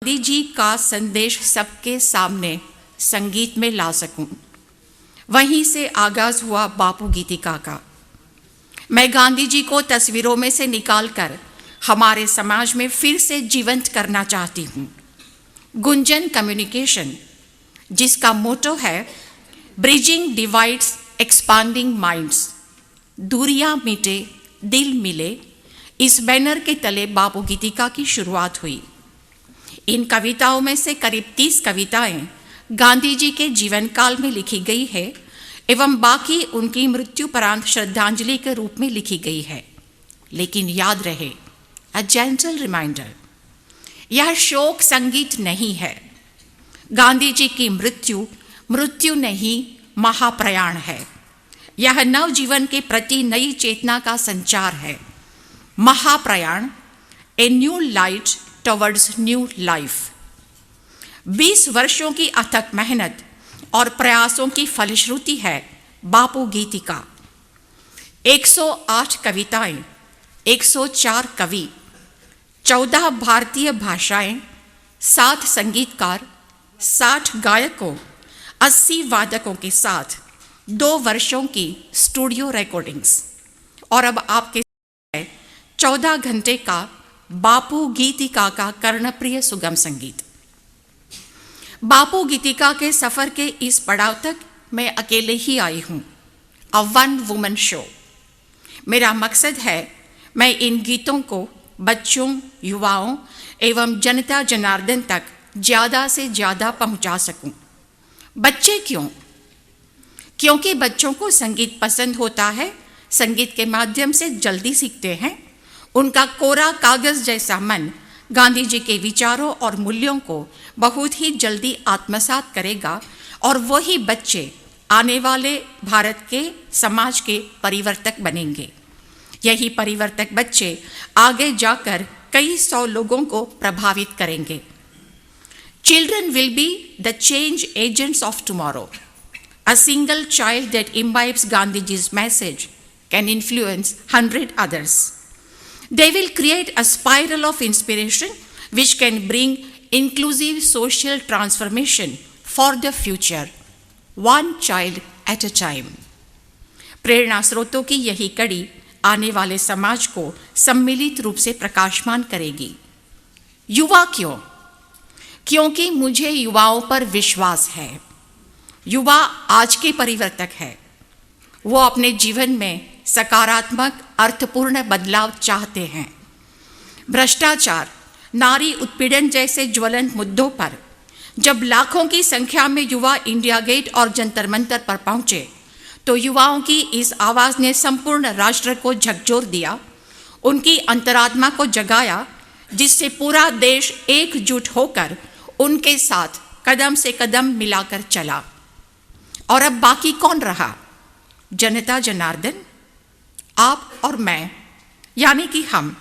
गांधी जी का संदेश सबके सामने संगीत में ला सकूं। वहीं से आगाज हुआ बापू गीतिका का। मैं गांधी जी को तस्वीरों में से निकालकर हमारे समाज में फिर से जीवंत करना चाहती हूं। गुंजन कम्युनिकेशन, जिसका मोटो है ब्रिजिंग डिवाइड्स एक्सपांडिंग माइंड्स, दूरियां मिटे दिल मिले, इस बैनर के तले बापू गीतिका की शुरुआत हुई। इन कविताओं में से करीब 30 कविताएं गांधी जी के जीवन काल में लिखी गई है एवं बाकी उनकी मृत्युपरांत श्रद्धांजलि के रूप में लिखी गई है। लेकिन याद रहे, अ जेंटल रिमाइंडर, यह शोक संगीत नहीं है। गांधी जी की मृत्यु नहीं, महाप्रयाण है। यह नवजीवन के प्रति नई चेतना का संचार है। महाप्रयाण, a new light towards new life. 20 वर्षों की अथक मेहनत और प्रयासों की फलश्रुति है बापू गीतिका। 108 कविताएं, 104 कवि, 14 भारतीय भाषाएं, 7 संगीतकार, 60 गायकों, 80 वादकों के साथ 2 वर्षों की स्टूडियो रिकॉर्डिंग्स, और अब आपके 14 घंटे का बापू गीतिका का कर्णप्रिय सुगम संगीत। बापू गीतिका के सफर के इस पड़ाव तक मैं अकेले ही आई हूं, अ वन वुमन शो। मेरा मकसद है मैं इन गीतों को बच्चों, युवाओं एवं जनता जनार्दन तक ज्यादा से ज्यादा पहुंचा सकूं। बच्चे क्यों? क्योंकि बच्चों को संगीत पसंद होता है, संगीत के माध्यम से जल्दी सीखते हैं। उनका कोरा कागज जैसा मन गांधी जी के विचारों और मूल्यों को बहुत ही जल्दी आत्मसात करेगा और वही बच्चे आने वाले भारत के समाज के परिवर्तक बनेंगे। यही परिवर्तक बच्चे आगे जाकर कई 100 लोगों को प्रभावित करेंगे। Children will be the change agents of tomorrow. A single child that imbibes Gandhiji's message can influence 100 others. They will create a spiral of inspiration which can bring inclusive social transformation for the future, one child at a time. प्रेरणा स्रोतों की यही कड़ी आने वाले समाज को सम्मिलित रूप से प्रकाशमान करेगी। युवा क्यों? क्योंकि मुझे युवाओं पर विश्वास है। युवा आज के परिवर्तक है। वो अपने जीवन में सकारात्मक, अर्थपूर्ण बदलाव चाहते हैं। भ्रष्टाचार, नारी उत्पीड़न जैसे ज्वलंत मुद्दों पर जब लाखों की संख्या में युवा इंडिया गेट और जंतर मंतर पर पहुंचे, तो युवाओं की इस आवाज ने संपूर्ण राष्ट्र को झकझोर दिया, उनकी अंतरात्मा को जगाया, जिससे पूरा देश एकजुट होकर उनके साथ कदम से कदम मिलाकर चला। और अब बाकी कौन रहा? जनता जनार्दन, आप और मैं, यानी कि हम।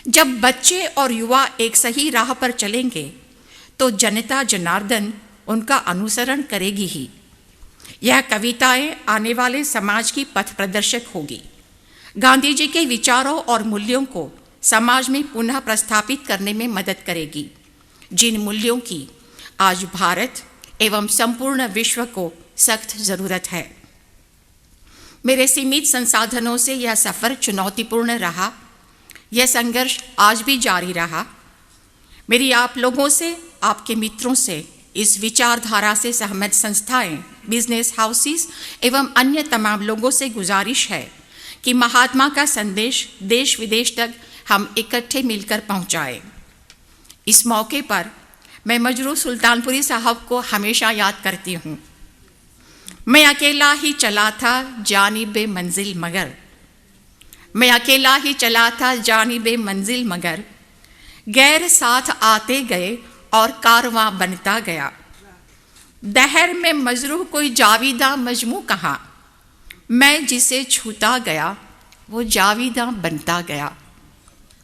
जब बच्चे और युवा एक सही राह पर चलेंगे तो जनता जनार्दन उनका अनुसरण करेगी ही। यह कविताएं आने वाले समाज की पथ प्रदर्शक होगी। गांधी जी के विचारों और मूल्यों को समाज में पुनः प्रस्थापित करने में मदद करेगी, जिन मूल्यों की आज भारत एवं संपूर्ण विश्व को सख्त जरूरत है। मेरे सीमित संसाधनों से यह सफर चुनौतीपूर्ण रहा। यह संघर्ष आज भी जारी रहा। मेरी आप लोगों से, आपके मित्रों से, इस विचारधारा से सहमत संस्थाएं, बिजनेस हाउसेस एवं अन्य तमाम लोगों से गुजारिश है कि महात्मा का संदेश देश विदेश तक हम इकट्ठे मिलकर पहुंचाएं। इस मौके पर मैं मजरू सुल्तानपुरी साहब को हमेशा याद करती हूँ। मैं अकेला ही चला था जानिबे मंजिल मगर, मैं अकेला ही चला था जानिबे मंजिल मगर, गैर साथ आते गए और कारवां बनता गया। दहर में मजरूह कोई जाविदा मजमू कहाँ, मैं जिसे छूता गया वो जाविदा बनता गया।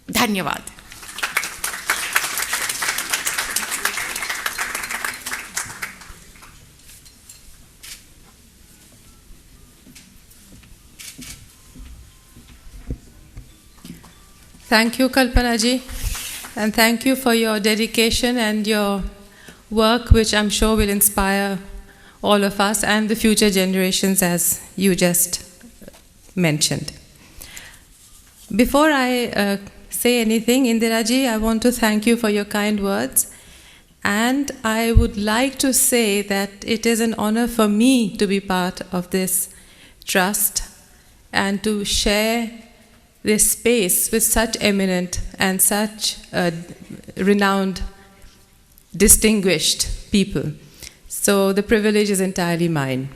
धन्यवाद। Thank you Kalpana ji. And thank you for your dedication and your work, which I'm sure will inspire all of us and the future generations, as you just mentioned. Before I say anything, Indiraji, I want to thank you for your kind words. And I would like to say that it is an honor for me to be part of this trust and to share this space with such eminent and such renowned, distinguished people. So the privilege is entirely mine.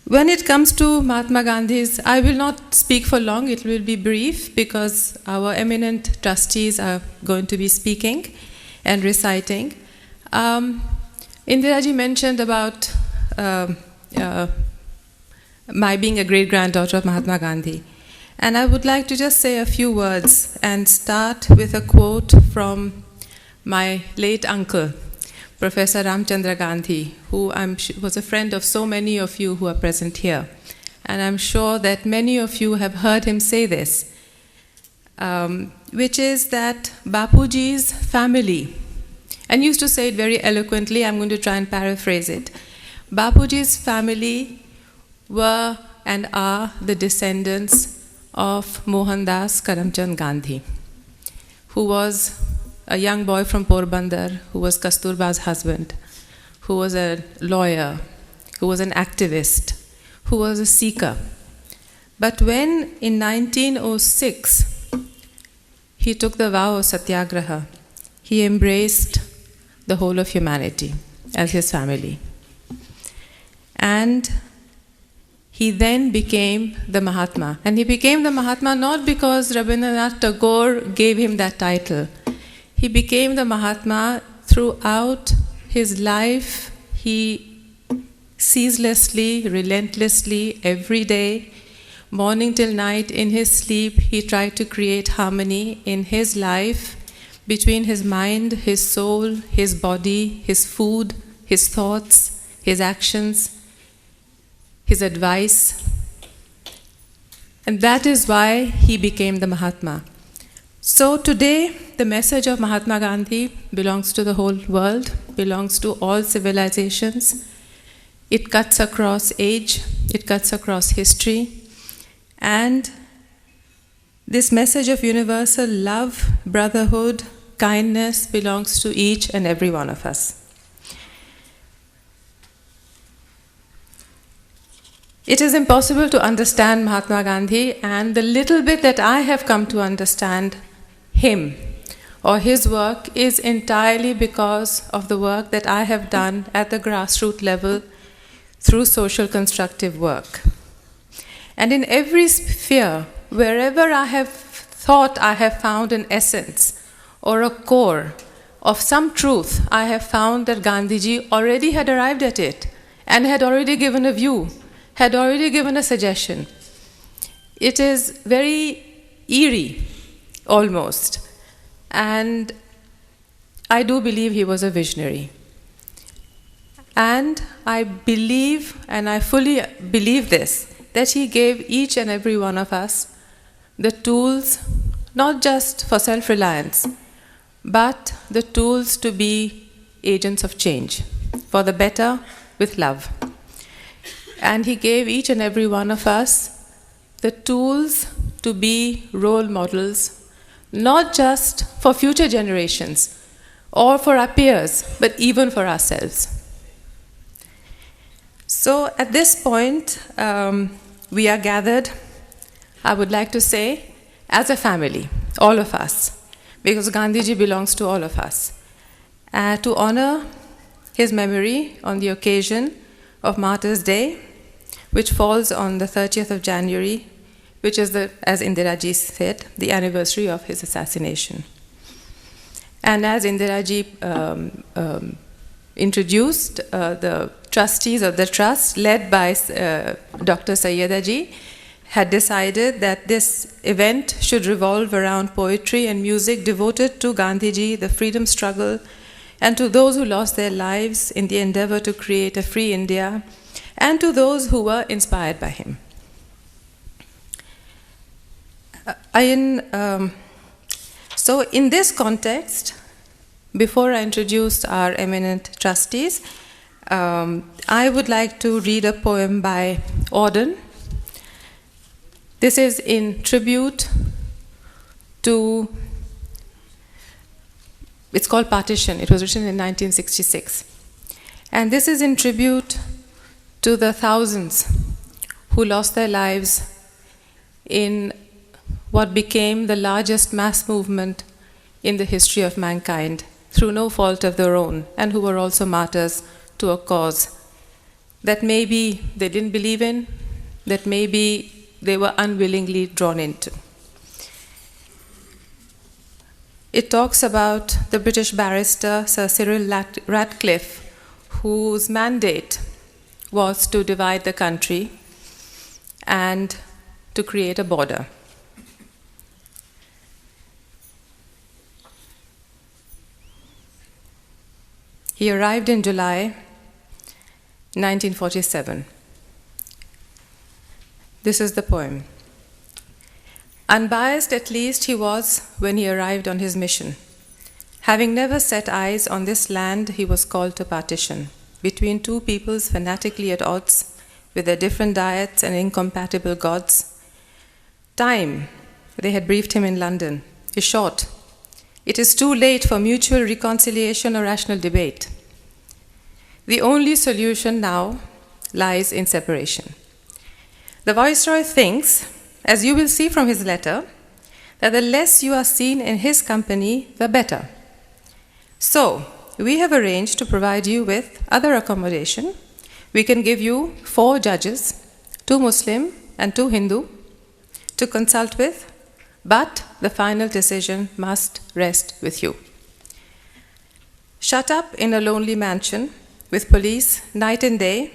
When it comes to Mahatma Gandhi's, I will not speak for long, it will be brief because our eminent trustees are going to be speaking and reciting. Indiraji mentioned about my being a great-granddaughter of Mahatma Gandhi. And I would like to just say a few words and start with a quote from my late uncle, Professor Ramchandra Gandhi, who was a friend of so many of you who are present here. And I'm sure that many of you have heard him say this, which is that Bapuji's family, and he used to say it very eloquently, I'm going to try and paraphrase it. Bapuji's family were and are the descendants of Mohandas Karamchand Gandhi, who was a young boy from Porbandar, who was Kasturba's husband, who was a lawyer, who was an activist, who was a seeker. But when in 1906 he took the vow of Satyagraha, he embraced the whole of humanity as his family. And he then became the Mahatma. And he became the Mahatma not because Rabindranath Tagore gave him that title. He became the Mahatma throughout his life. He ceaselessly, relentlessly, every day, morning till night, in his sleep, he tried to create harmony in his life between his mind, his soul, his body, his food, his thoughts, his actions, his advice. And that is why he became the Mahatma. So today, the message of Mahatma Gandhi belongs to the whole world, belongs to all civilizations. It cuts across age, it cuts across history. And this message of universal love, brotherhood, kindness belongs to each and every one of us. It is impossible to understand Mahatma Gandhi, and the little bit that I have come to understand him or his work is entirely because of the work that I have done at the grassroots level through social constructive work. And in every sphere, wherever I have thought I have found an essence or a core of some truth, I have found that Gandhiji already had arrived at it and had already given a view, had already given a suggestion. It is very eerie, almost. And I do believe he was a visionary. And I believe, and I fully believe this, that he gave each and every one of us the tools, not just for self-reliance, but the tools to be agents of change, for the better with love. And he gave each and every one of us the tools to be role models, not just for future generations or for our peers, but even for ourselves. So at this point, we are gathered, I would like to say, as a family, all of us, because Gandhiji belongs to all of us, to honor his memory on the occasion of Martyrs' Day, which falls on the 30th of January, which is, as Indiraji said, the anniversary of his assassination. And as Indiraji introduced, the trustees of the trust, led by Dr. Sayyedaji, had decided that this event should revolve around poetry and music devoted to Gandhiji, the freedom struggle, and to those who lost their lives in the endeavor to create a free India, and to those who were inspired by him. So in this context, before I introduce our eminent trustees, I would like to read a poem by Auden. This is in tribute to, it's called Partition. It was written in 1966. And this is in tribute to the thousands who lost their lives in what became the largest mass movement in the history of mankind through no fault of their own, and who were also martyrs to a cause that maybe they didn't believe in, that maybe they were unwillingly drawn into. It talks about the British barrister Sir Cyril Radcliffe, whose mandate was to divide the country and to create a border. He arrived in July 1947. This is the poem. Unbiased at least he was when he arrived on his mission. Having never set eyes on this land, he was called to partition between two peoples fanatically at odds with their different diets and incompatible gods. Time, they had briefed him in London, is short. It is too late for mutual reconciliation or rational debate. The only solution now lies in separation. The Viceroy thinks, as you will see from his letter, that the less you are seen in his company, the better. So, we have arranged to provide you with other accommodation. We can give you 4 judges, 2 Muslim and 2 Hindu, to consult with, but the final decision must rest with you. Shut up in a lonely mansion with police night and day,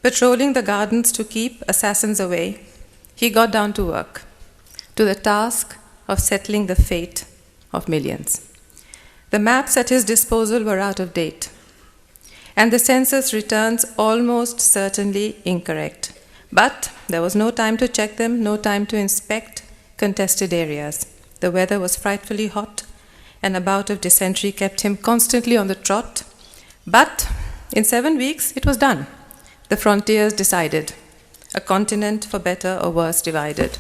patrolling the gardens to keep assassins away, he got down to work, to the task of settling the fate of millions. The maps at his disposal were out of date, and the census returns almost certainly incorrect. But there was no time to check them, no time to inspect contested areas. The weather was frightfully hot, and a bout of dysentery kept him constantly on the trot. But in 7 weeks, it was done. The frontiers decided. A continent, for better or worse, divided.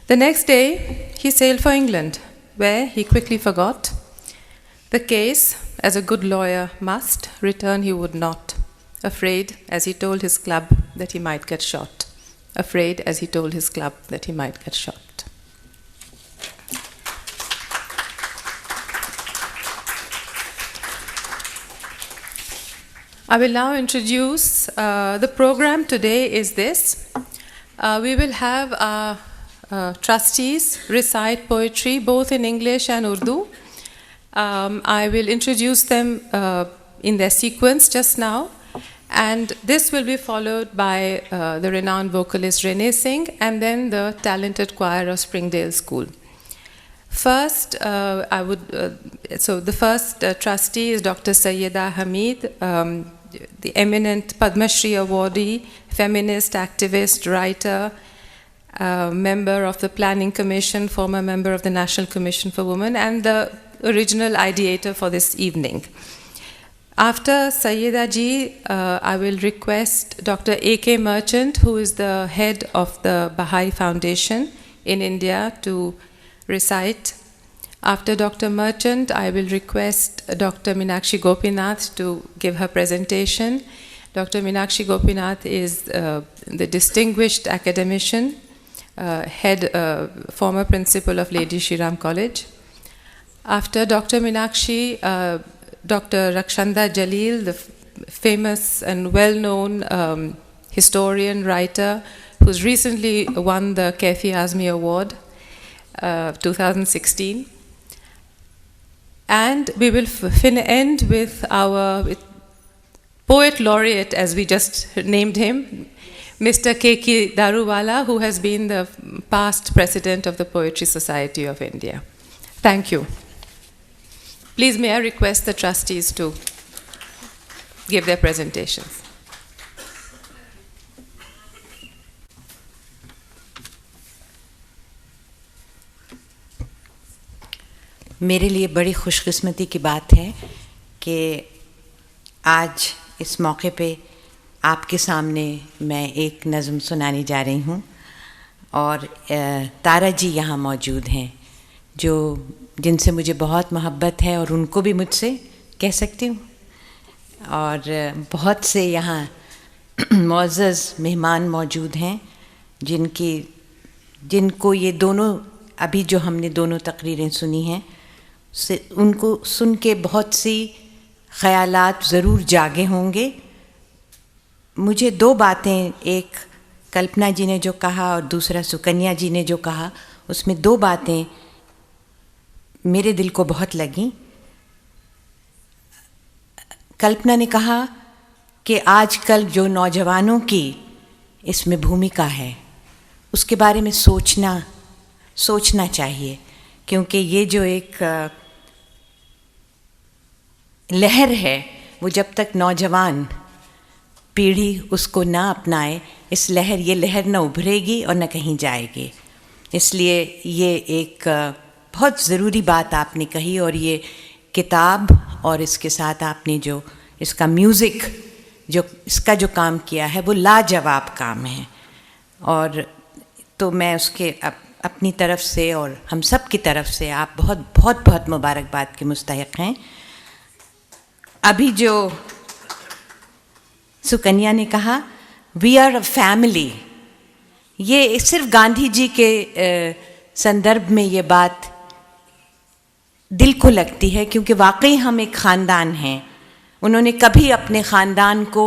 The next day, he sailed for England, where he quickly forgot the case, as a good lawyer must, return he would not, afraid, as he told his club, that he might get shot. Afraid, as he told his club, that he might get shot. I will now introduce, the program today is this. We will have our trustees recite poetry both in English and Urdu. I will introduce them in their sequence just now, and this will be followed by the renowned vocalist Renee Singh and then the talented choir of Springdale School. First, so the first trustee is Dr. Sayyeda Hamid, the eminent Padma Shri awardee, feminist, activist, writer, member of the Planning Commission, former member of the National Commission for Women, and the original ideator for this evening. After Sayyeda ji, I will request Dr. A.K. Merchant, who is the head of the Baha'i Foundation in India, to recite. After Dr. Merchant, I will request Dr. Meenakshi Gopinath to give her presentation. Dr. Meenakshi Gopinath is the distinguished academician, former principal of Lady Shri Ram College. After Dr. Meenakshi, Dr. Rakshanda Jalil, the famous and well-known historian, writer, who's recently won the Kaifi Azmi Award, 2016. And we will end with our poet laureate, as we just named him, Mr. K.K. Daruwala, who has been the past president of the Poetry Society of India. Thank you. Please, may I request the trustees to give their presentations. मेरे लिए बड़ी खुशकिस्मती की बात है कि आज इस मौके पे आपके सामने मैं एक नज़म सुनाने जा रही हूँ और तारा जी यहाँ मौजूद हैं जो जिनसे मुझे बहुत मोहब्बत है और उनको भी मुझसे कह सकती हूँ, और बहुत से यहाँ मुअज़्ज़ज़ मेहमान मौजूद हैं जिनको ये दोनों अभी जो हमने दोनों तकरीरें सुनी हैं से उनको सुन के बहुत सी ख़यालात ज़रूर जागे होंगे। मुझे दो बातें, एक कल्पना जी ने जो कहा और दूसरा सुकन्या जी ने जो कहा, उसमें दो बातें मेरे दिल को बहुत लगीं। कल्पना ने कहा कि आजकल जो नौजवानों की इसमें भूमिका है उसके बारे में सोचना चाहिए, क्योंकि ये जो एक लहर है वो जब तक नौजवान पीढ़ी उसको ना अपनाए ये लहर न उभरेगी और न कहीं जाएगी। इसलिए ये एक बहुत ज़रूरी बात आपने कही, और ये किताब और इसके साथ आपने जो इसका म्यूज़िक जो इसका जो काम किया है वो लाजवाब काम है। और तो मैं उसके अपनी तरफ से और हम सब की तरफ से आप बहुत बहुत बहुत मुबारकबाद के मुस्तहिक़ हैं। अभी जो सुकन्या ने कहा वी आर अ फैमिली, ये सिर्फ गांधी जी के संदर्भ में ये बात दिल को लगती है, क्योंकि वाकई हम एक ख़ानदान हैं। उन्होंने कभी अपने ख़ानदान को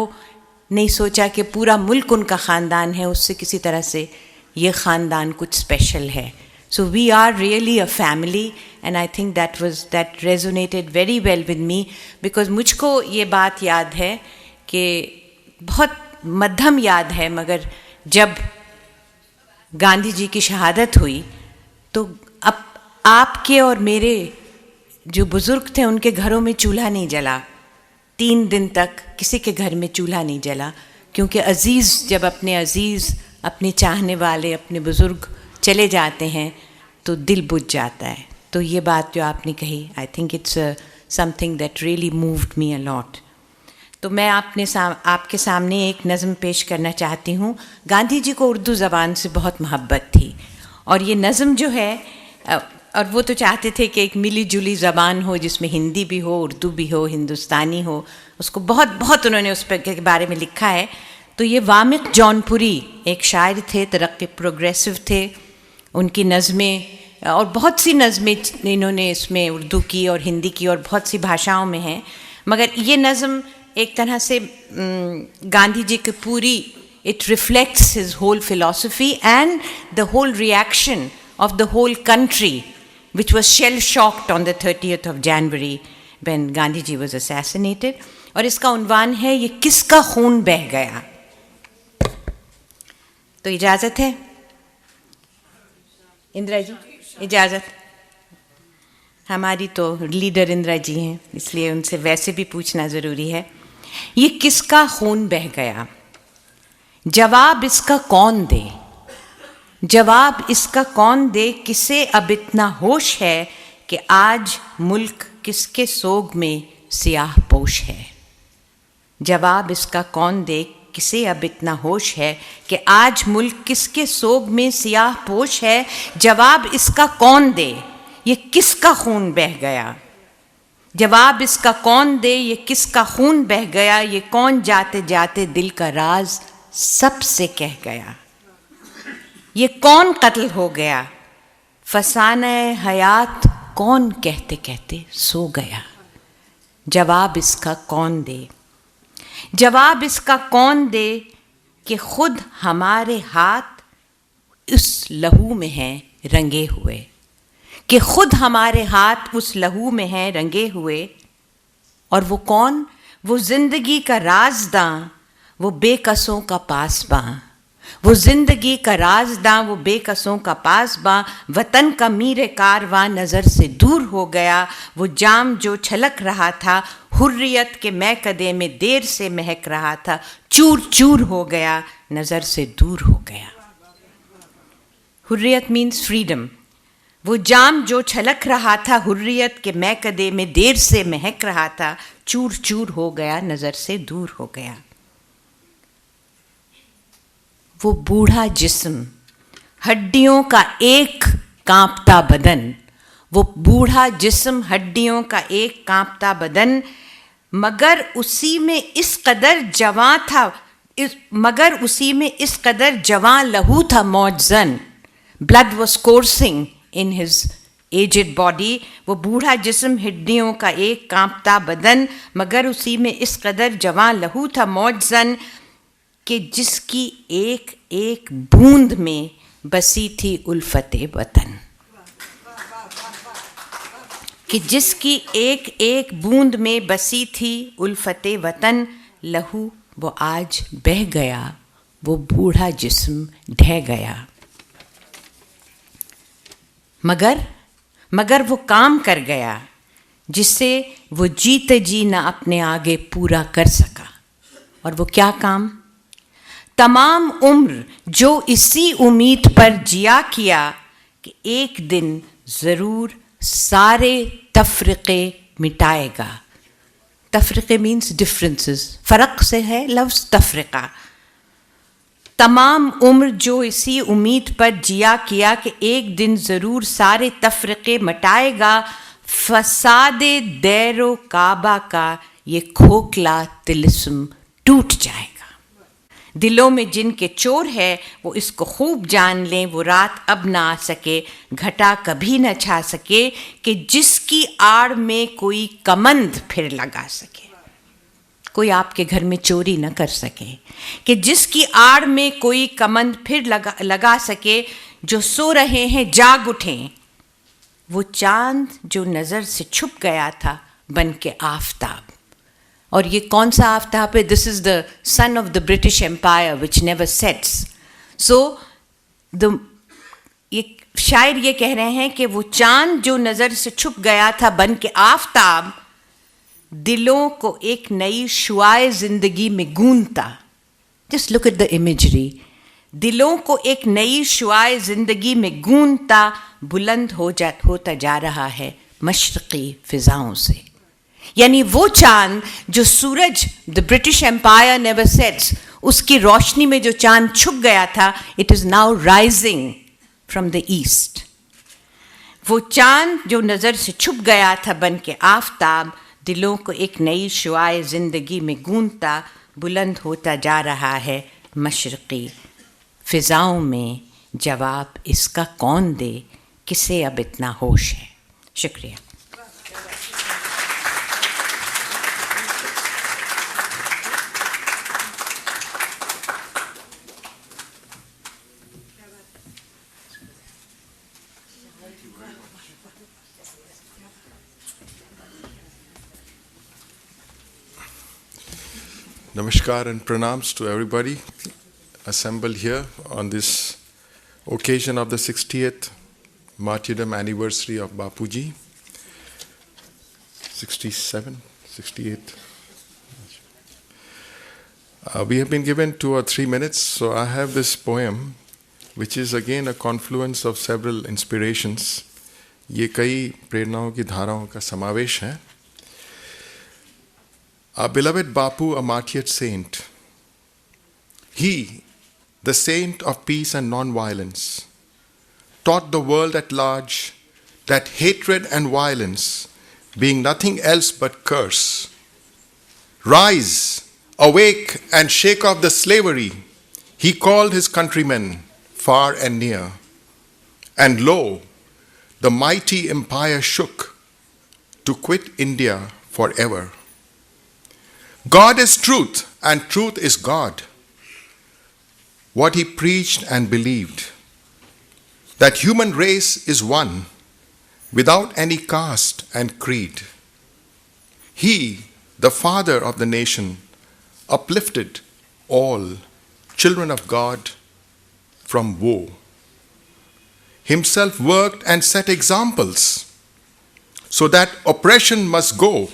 नहीं सोचा कि पूरा मुल्क उनका ख़ानदान है, उससे किसी तरह से ये ख़ानदान कुछ स्पेशल है। So we are really a family, and I think that resonated very well with me, because मुझको ये बात याद है कि बहुत मध्यम याद है, मगर जब गांधी जी की शहादत हुई तो अब आपके और मेरे जो बुज़ुर्ग थे उनके घरों में चूल्हा नहीं जला। 3 दिन तक किसी के घर में चूल्हा नहीं जला, क्योंकि जब अपने अज़ीज़, अपने चाहने वाले, अपने बुज़ुर्ग चले जाते हैं तो दिल बुझ जाता है। तो ये बात जो आपने कही, I think it's something that really moved me a lot. तो मैं आपके सामने एक नज़म पेश करना चाहती हूँ। गांधी जी को उर्दू ज़बान से बहुत मोहब्बत थी, और ये नज़म जो है, और वो तो चाहते थे कि एक मिली जुली ज़बान हो जिसमें हिंदी भी हो, उर्दू भी हो, हिंदुस्तानी हो। उसको बहुत बहुत उन्होंने उस पर के बारे में लिखा है। तो ये वामिक जौनपुरी एक शायर थे, तरक्की प्रोग्रेसिव थे। उनकी नज़में और बहुत सी नज़में इन्होंने इसमें उर्दू की और हिंदी की और बहुत सी भाषाओं में हैं, मगर ये नज़म एक तरह से गांधी जी की पूरी, it reflects his whole philosophy and the whole reaction of the whole country, which was shell-shocked on the 30th of January when Gandhi ji was assassinated. और इसका उन्वान है ये किसका खून बह गया। तो इजाज़त है इंदिरा जी, इजाज़त। हमारी तो लीडर इंदिरा जी हैं, इसलिए उनसे वैसे भी पूछना ज़रूरी है। ये किसका खून बह गया, जवाब इसका कौन दे, जवाब इसका कौन दे, किसे अब इतना होश है कि आज मुल्क किसके सोग में सियाह पोश है। जवाब इसका कौन दे, किसे अब इतना होश है कि आज मुल्क किसके सोग में सियाह पोश है। जवाब इसका कौन दे, ये किसका खून बह गया। जवाब इसका कौन दे, ये किसका खून बह गया। ये कौन जाते जाते दिल का राज सबसे कह गया। ये कौन कत्ल हो गया, फसाने हयात कौन कहते कहते सो गया। जवाब इसका कौन दे, जवाब इसका कौन दे कि खुद हमारे हाथ उस लहू में हैं रंगे हुए, कि खुद हमारे हाथ उस लहू में हैं रंगे हुए। और वो कौन, वो जिंदगी का राज़दां, वो बेकसों का पासबां, वो जिंदगी का राज़दां, वो बेकसों का पासबां। वतन का मीरे कारवां नज़र से दूर हो गया। वो जाम जो छलक रहा था हुर्रियत के मैकदे में देर से महक रहा था, चूर चूर हो गया, नज़र से दूर हो गया। Hurriyat means freedom. वो जाम जो छलक रहा था हुर्रियत के मैकदे में देर से महक रहा था, चूर चूर हो गया, नजर से दूर हो गया। वो बूढ़ा जिस्म, हड्डियों का एक कांपता बदन, वो बूढ़ा जिस्म, हड्डियों का एक कांपता बदन, मगर उसी में इस कदर जवां था, मगर उसी में इस कदर जवां लहू था मौजन। Blood was coursing in his aged body. वो बूढ़ा जिस्म, हड्डियों का एक कांपता बदन, मगर उसी में इस कदर जवां लहू था मौजन, कि जिसकी एक एक बूंद में बसी थी उल्फते वतन। कि जिसकी एक एक बूंद में बसी थी उल्फते वतन, लहू वो आज बह गया, वो बूढ़ा जिस्म ढह गया। मगर वो काम कर गया जिससे वो जीते जी न अपने आगे पूरा कर सका। और वो क्या काम? तमाम उम्र जो इसी उम्मीद पर जिया किया कि एक दिन ज़रूर सारे तफरीक़े मिटाएगा। तफरीक़े मीन्स डिफरेंसेस, फ़र्क से है लफ्ज़ तफरीक़ा। तमाम उम्र जो इसी उम्मीद पर जिया किया कि एक दिन ज़रूर सारे तफरीक़े मिटाएगा, फ़सादे दैरो काबा का ये खोखला तिलिस्म टूट जाएगा। दिलों में जिनके चोर है वो इसको खूब जान लें, वो रात अब ना आ सके, घटा कभी न छा सके, कि जिसकी आड़ में कोई कमंद फिर लगा सके। कोई आपके घर में चोरी न कर सके, कि जिसकी आड़ में कोई कमंद फिर लगा सके। जो सो रहे हैं जाग उठें, वो चांद जो नज़र से छुप गया था बन के आफताब। और ये कौन सा आफताब है? This is the sun of the British Empire which never sets. So ये शायर ये कह रहे हैं कि वो चांद जो नज़र से छुप गया था बन के आफताब, दिलों को एक नई शुआए ज़िंदगी में गूंजता। Just look at the imagery. दिलों को एक नई शुआए ज़िंदगी में गूंजता, बुलंद होता जा रहा है मशरक़ी फ़िज़ाओं से। यानी वो चांद जो सूरज, the British Empire never sets, उसकी रोशनी में जो चांद छुप गया था, it is now rising from the east. वो चांद जो नज़र से छुप गया था बन के आफताब, दिलों को एक नई शुआए ज़िंदगी में गूंजता, बुलंद होता जा रहा है मशरक़ी फ़िज़ाओं में। जवाब इसका कौन दे, किसे अब इतना होश है? शुक्रिया। Namaskar and pranams to everybody assembled here on this occasion of the 60th martyrdom anniversary of Bapuji. 67, 68. We have been given 2 or 3 minutes, so I have this poem, which is again a confluence of several inspirations. ये कई प्रेरणाओं की धाराओं का समावेश है. Our beloved Bapu, a martyred saint, he, the saint of peace and non-violence, taught the world at large that hatred and violence, being nothing else but curse, rise, awake and shake off the slavery. He called his countrymen far and near, and lo, the mighty empire shook to quit India forever. God is truth, and truth is God. What he preached and believed, that human race is one, without any caste and creed. He, the father of the nation, uplifted all children of God from woe. Himself worked and set examples, so that oppression must go,